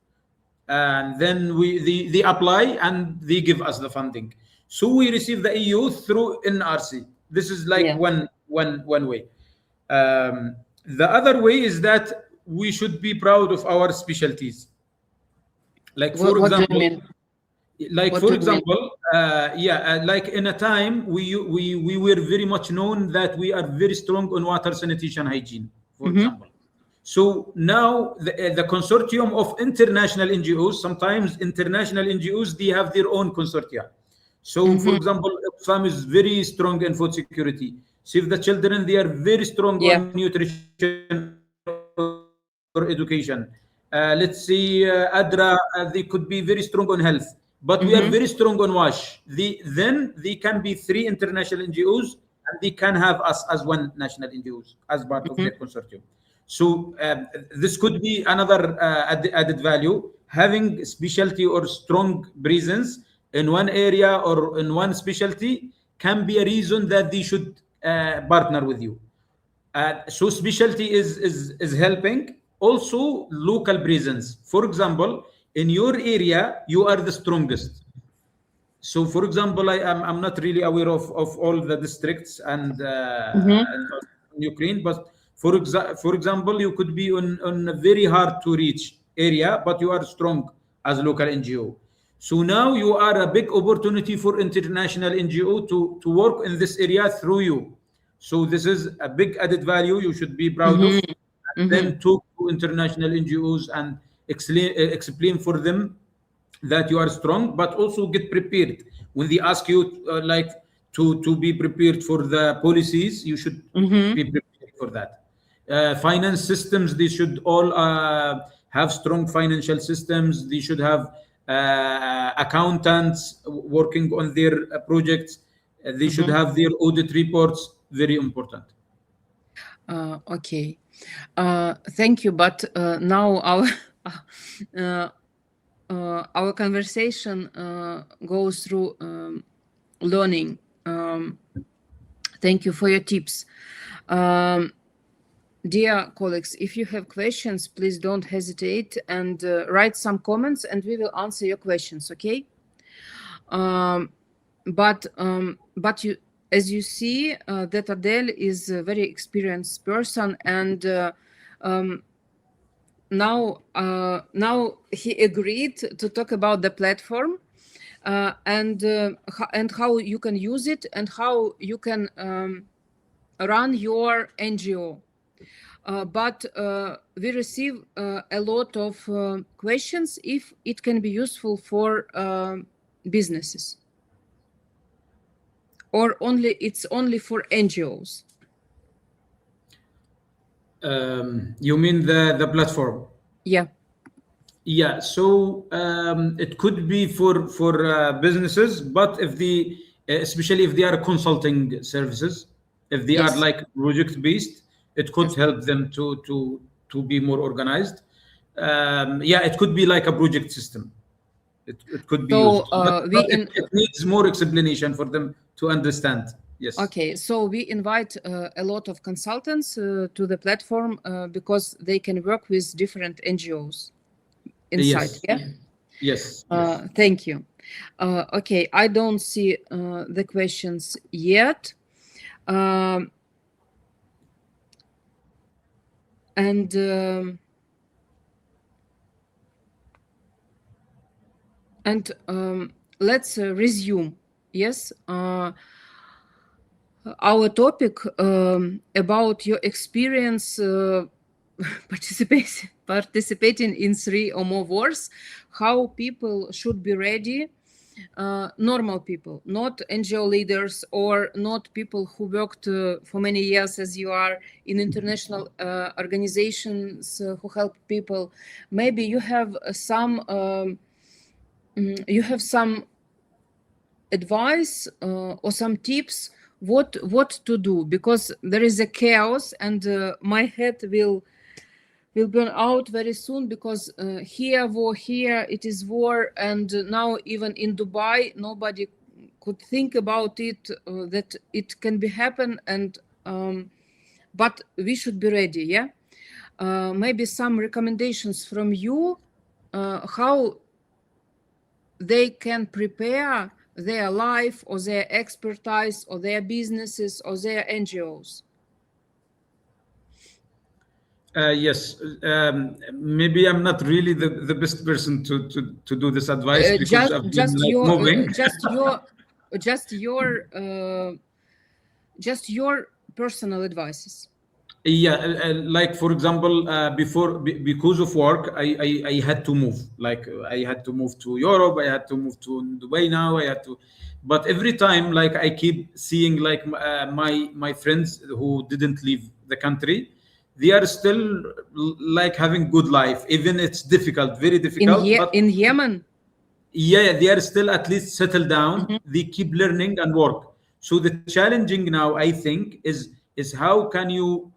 and then they apply and they give us the funding. So we receive the EU through NRC. This is like one way. The other way is that we should be proud of our specialties. Like, for example, what do you mean? Like, for example, like in a time we were very much known that we are very strong on water, sanitation, hygiene, for example. So now the consortium of international NGOs, sometimes international NGOs, they have their own consortia. So, for example, Oxfam is very strong in food security. Save the Children, they are very strong on nutrition or education. Let's say ADRA, they could be very strong on health. But we are very strong on WASH. Then they can be 3 international NGOs, and they can have us as 1 national NGOs as part of their consortium. So this could be another added value. Having specialty or strong presence in one area or in one specialty can be a reason that they should partner with you. So specialty is helping. Also, local presence. For example, in your area, you are the strongest. So, for example, I'm not really aware of all the districts and in Ukraine, but for example, you could be on a very hard to reach area, but you are strong as a local NGO. So now you are a big opportunity for international NGO to work in this area through you. So this is a big added value you should be proud of. And then talk to international NGOs and explain for them that you are strong, but also get prepared. When they ask you like to be prepared for the policies, you should be prepared for that. Finance systems, they should all have strong financial systems. They should have accountants working on their projects. They should have their audit reports. Very important. Okay. Thank you. But now our conversation goes through learning. Thank you for your tips. Dear colleagues, if you have questions, please don't hesitate and write some comments, and we will answer your questions, okay? But you, as you see, that Adel is a very experienced person, and now he agreed to talk about the platform and how you can use it and how you can run your NGO. But we receive a lot of questions if it can be useful for businesses. or it's only for NGOs? You mean the platform? Yeah. Yeah, so it could be for businesses, but especially if they are consulting services, if they Yes. are like project based, it could help them to be more organized. Yeah, it could be like a project system. It could be So, used, but it needs more explanation for them to understand. Yes. Okay, so we invite a lot of consultants to the platform because they can work with different NGOs inside. Yes. Yeah. Yes. Thank you. Okay, I don't see the questions yet. Let's resume. Yes. Our topic about your experience participating in 3 or more wars, how people should be ready, normal people, not NGO leaders or not people who worked for many years as you are in international organizations who help people. Maybe you have some advice or some tips what to do, because there is a chaos and my head will burn out very soon, because here it is war, and now even in Dubai nobody could think about it, that it can be happen, and but we should be ready. Yeah. Maybe some recommendations from you how they can prepare their life or their expertise or their businesses or their NGOs. Yes, maybe I'm not really the best person to do this advice, because I've been moving. Just your personal advices. Yeah, like for example, because of work, I had to move. Like I had to move to Europe, I had to move to Dubai now. But every time, like I keep seeing like my friends who didn't leave the country, they are still like having good life, even it's difficult, very difficult. In Yemen. Yeah, they are still at least settled down. Mm-hmm. They keep learning and work. So the challenging now, I think, is how can you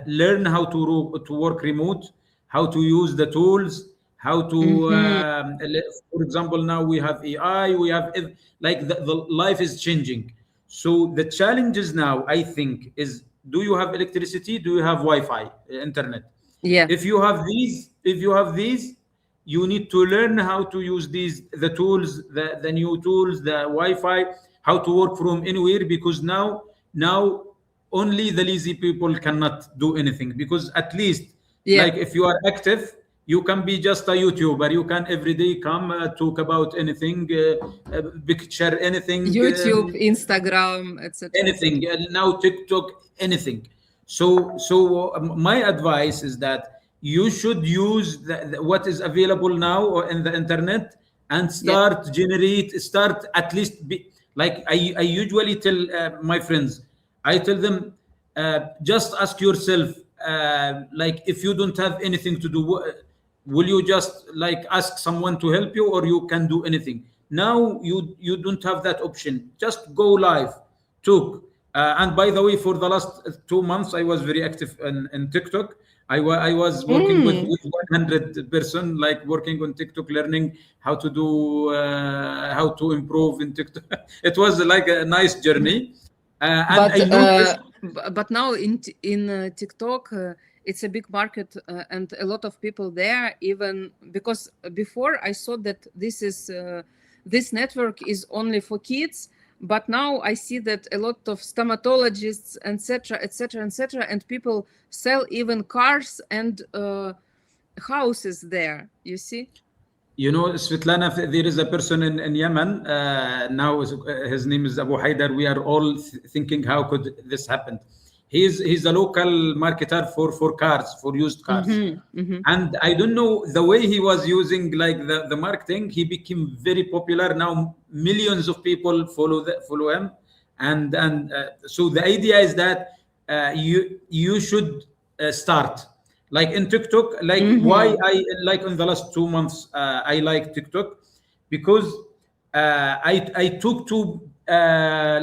learn how to work remote, how to use the tools, how to for example, now we have AI, we have like the life is changing. So the challenges now, I think, is, do you have electricity? Do you have Wi-Fi, internet? Yeah. If you have these, you need to learn how to use the tools, the new tools, the Wi-Fi, how to work from anywhere, because now only the lazy people cannot do anything, because at least like if you are active, you can be just a YouTuber. You can every day come talk about anything, picture anything, YouTube, Instagram, etc. Anything. Now TikTok, anything. So my advice is that you should use what is available now or in the internet, and start at least like I usually tell my friends, I tell them, just ask yourself, like if you don't have anything to do, will you just like ask someone to help you, or you can do anything? Now you don't have that option. Just go live, talk. And by the way, for the last 2 months, I was very active in TikTok. I was working with 100 person, like working on TikTok, learning how to do, how to improve in TikTok. It was like a nice journey. But now in TikTok, it's a big market and a lot of people there, even because before I thought that this network is only for kids. But now I see that a lot of stomatologists, etc., and people sell even cars and houses there. You see? You know, Svetlana, there is a person in Yemen now. His name is Abu Haidar. We are all thinking, how could this happen? he's a local marketer for cars, for used cars. And I don't know, the way he was using like the marketing, he became very popular. Now millions of people follow him, and so the idea is that you should start like in TikTok. Like why I like in the last 2 months I like TikTok, because I took to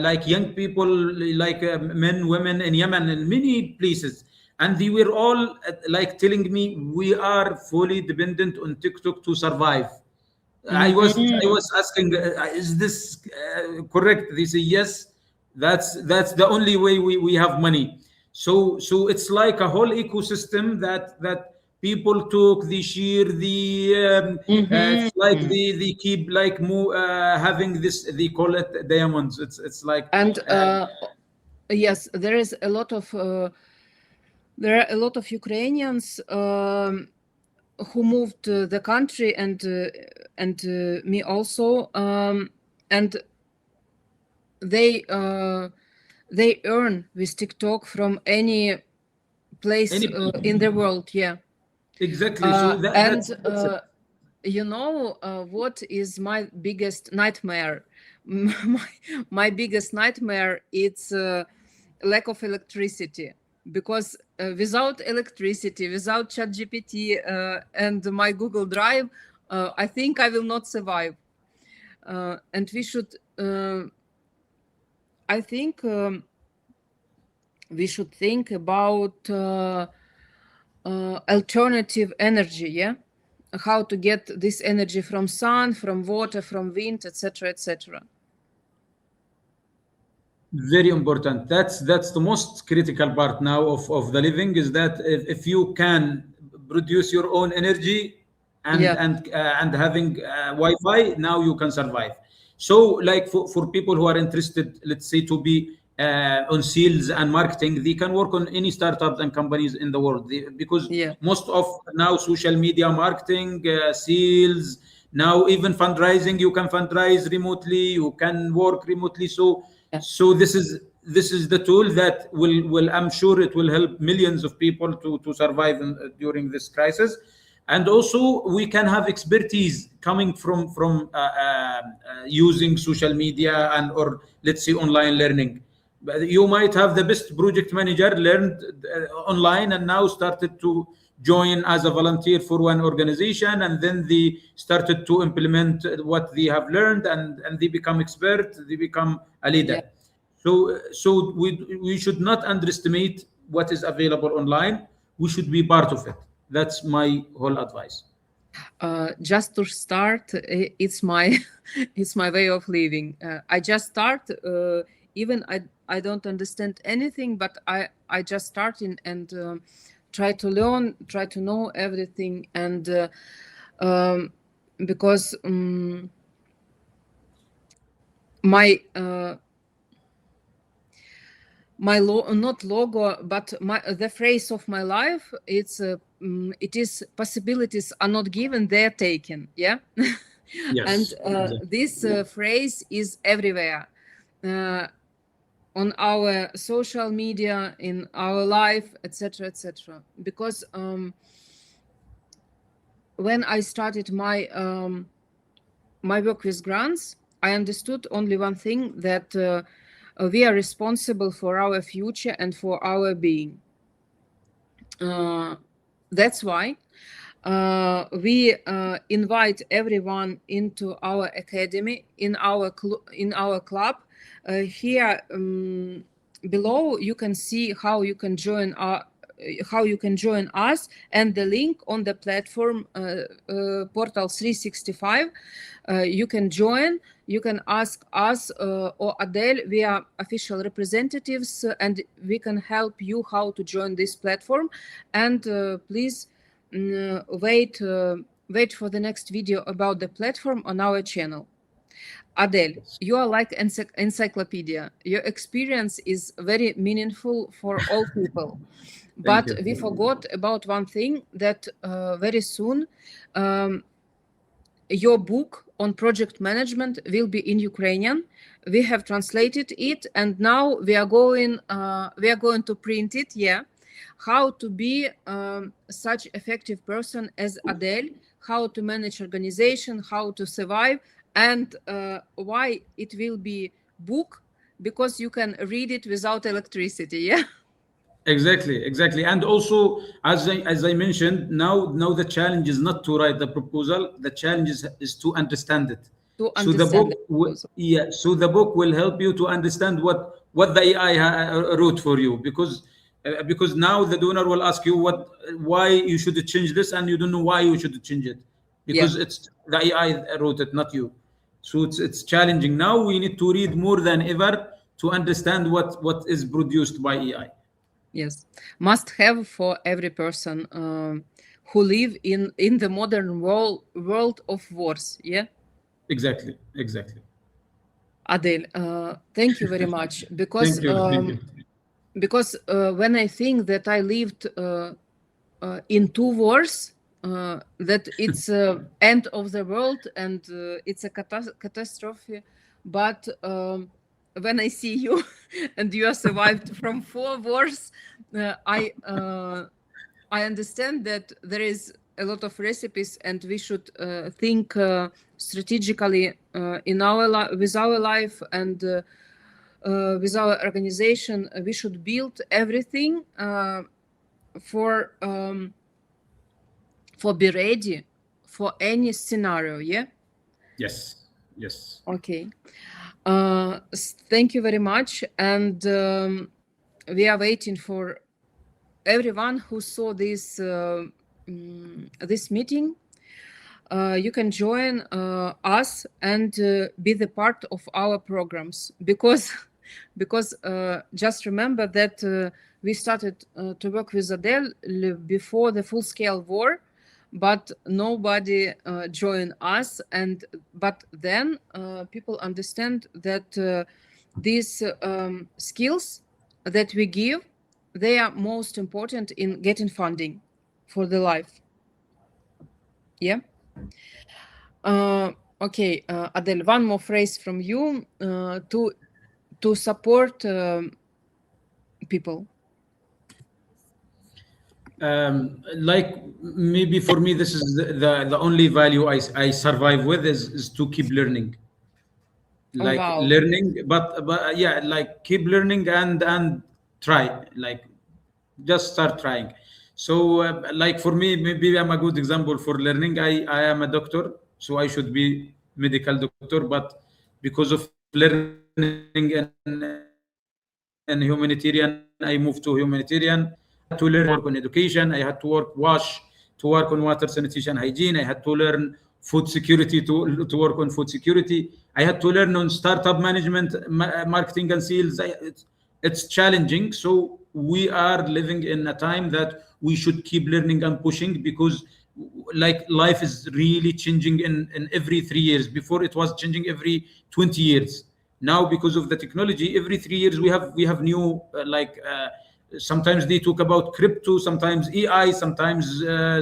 like young people, like men, women in Yemen and many places, and they were all like telling me we are fully dependent on TikTok to survive. I was asking, is this correct? They say yes, that's the only way we have money. So it's like a whole ecosystem that people took, they share, it's like they keep like having this, they call it diamonds. It's like, and yes, there is a lot of there are a lot of Ukrainians who moved to the country, and me also, and they earn with TikTok from any place in the world. Yeah. Exactly. So you know what is my biggest nightmare? My biggest nightmare, it's lack of electricity, because without electricity, without ChatGPT and my Google Drive, I think I will not survive. And we should, I think we should think about alternative energy, yeah, how to get this energy from sun, from water, from wind, etc., etc. Very important. That's the most critical part now of the living, is that if you can produce your own energy and having Wi-Fi, now you can survive. So like for people who are interested, let's say, to be on sales and marketing, they can work on any startups and companies in the world, because most of now social media marketing, sales, now even fundraising, you can fundraise remotely, you can work remotely. So this is the tool that will I'm sure it will help millions of people to survive during this crisis. And also we can have expertise coming from using social media and or let's say online learning. You might have the best project manager learned online and now started to join as a volunteer for one organization, and then they started to implement what they have learned, and they become expert, they become a leader. So we should not underestimate what is available online. We should be part of it. That's my whole advice. Just to start, it's my way of living. I just start, even I don't understand anything, but I just start and try to learn, try to know everything, and because not logo, but the phrase of my life, it's it is possibilities are not given, they're taken. Yeah. Yes, and exactly. This phrase is everywhere, on our social media, in our life, etc., etc. Because when I started my work with grants, I understood only one thing, that we are responsible for our future and for our being. That's why we invite everyone into our academy, in our club. Here below you can see how you can join us, and the link on the platform portal 365. You can join, you can ask us or Adel, we are official representatives, and we can help you how to join this platform. And please wait for the next video about the platform on our channel. Adel, you are like encyclopedia. Your experience is very meaningful for all people. But we forgot about one thing, that very soon your book on project management will be in Ukrainian. We have translated it, and now we are going to print it. Yeah, how to be such effective person as Adel, how to manage organization, how to survive, and why it will be book, because you can read it without electricity. Yeah. Exactly. And also, as I mentioned, now the challenge is not to write the proposal. The challenge is to understand it. To So the understand book, so the book will help you to understand what the AI wrote for you, because now the donor will ask you why you should change this, and you don't know why you should change it, because it's the AI wrote it, not you. So it's challenging. Now we need to read more than ever to understand what is produced by AI. Yes, must have for every person who live in the modern world of wars. Yeah. Exactly. Adel, thank you very much, because Thank you. because when I think that I lived in 2 wars, that it's end of the world and it's a catastrophe, but when I see you and you are survived from 4 wars, I understand that there is a lot of recipes, and we should think strategically with our life and with our organization. We should build everything for be ready for any scenario. Yeah. Yes. Okay. Thank you very much, and we are waiting for everyone who saw this this meeting. You can join us and be the part of our programs, because just remember that we started to work with Adel before the full-scale war, but nobody joined us, but then people understand that these skills that we give, they are most important in getting funding for the life. Yeah. Okay, Adel, one more phrase from you to support people. Like, maybe for me, this is the only value I survive with is to keep learning. Like, wow. Learning, but yeah, like, keep learning and try, like, just start trying. So like, for me, maybe I'm a good example for learning. I am a doctor, so I should be medical doctor, but because of learning and humanitarian, I moved to humanitarian. I had to learn work on education. I had to work on water, sanitation, hygiene. I had to learn food security to work on food security. I had to learn on startup management, marketing and sales. It's challenging. So we are living in a time that we should keep learning and pushing, because like, life is really changing in every 3 years. Before, it was changing every 20 years. Now, because of the technology, every 3 years we have new sometimes they talk about crypto, sometimes AI, sometimes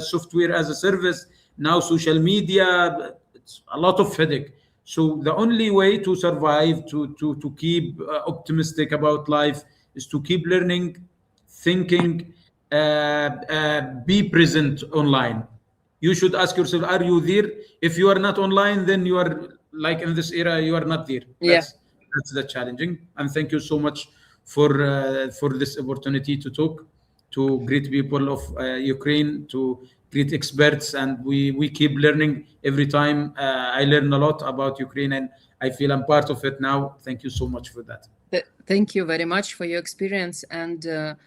software as a service, now social media. It's a lot of headache. So the only way to survive, to keep optimistic about life, is to keep learning, thinking, be present online. You should ask yourself, are you there? If you are not online, then you are, like, in this era, you are not there. That's the challenging. And thank you so much for this opportunity to talk to great people of Ukraine, to great experts, and we keep learning every time. I learn a lot about Ukraine, and I feel I'm part of it now. Thank you so much for that. Thank you very much for your experience, and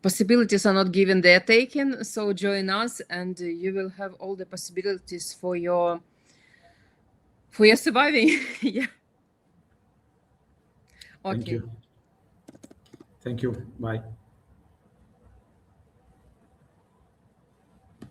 possibilities are not given, they are taken. So join us, and you will have all the possibilities for your surviving. Yeah. Okay. Thank you. Bye.